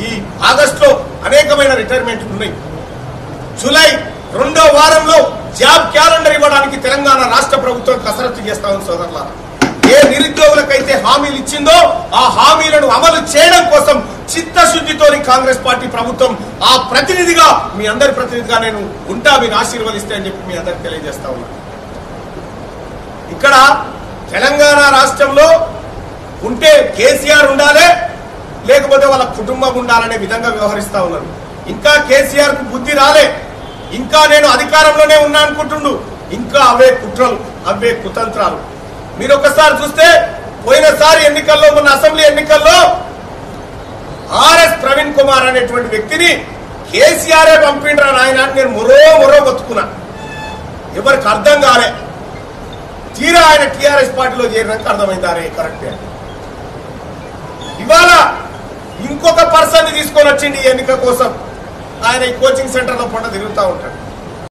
ఈ ఆగస్టులో అనేకమైన రిటైర్మెంట్లు ఉన్నాయి. జూలై 2వ వారంలో జాబ్ క్యాలెండర్ ఇవ్వడానికి తెలంగాణ రాష్ట్ర ప్రభుత్వం కసరత్తు చేస్తా ఉంది సోదరులారా. ఏ నిరుద్యోగులకైతే హామీలు ఇచ్చిందో ఆ హామీలను అమలు చేయడం కోసం చిత్తశుద్ధితో కాంగ్రెస్ పార్టీ ప్రభుత్వం ఆ ప్రతినిధిగా మీ అందరి ప్రతినిధిగా నేను ఉంటా, మీరు ఆశీర్వదిస్తే అని చెప్పి మీ అందరికి తెలియజేస్తా ఉన్నా. ఇక్కడ తెలంగాణ రాష్ట్రంలో ఉంటే కేసీఆర్ ఉండాలి, లేకపోతే వాళ్ళ కుటుంబం ఉండాలనే విధంగా వ్యవహరిస్తా ఉన్నారు. ఇంకా కేసీఆర్ కు బుద్ధి రాలే, ఇంకా నేను అధికారంలోనే ఉన్నా అనుకుంటుండు. ఇంకా అవే కుట్రలు, అవే కుతంత్రాలు. మీరు ఒక్కసారి చూస్తే పోయినసారి ఎన్నికల్లో, మొన్న అసెంబ్లీ ఎన్నికల్లో ఆర్ఎస్ ప్రవీణ్ కుమార్ అనేటువంటి వ్యక్తిని కేసీఆరే పంపిండ్రా నాయన అని నేను మొరో బతుకున్నా. ఎవరికి అర్థం కాలే. తీరా ఆయన టీఆర్ఎస్ పార్టీలో చేరినాక అర్థమైంది, అరే కరెక్టే. ఇవాళ ఇంకొక పర్సన్ తీసుకొని వచ్చింది ఎన్నిక కోసం. ఆయన ఈ కోచింగ్ సెంటర్లో పంట తిరుగుతూ ఉంటాడు.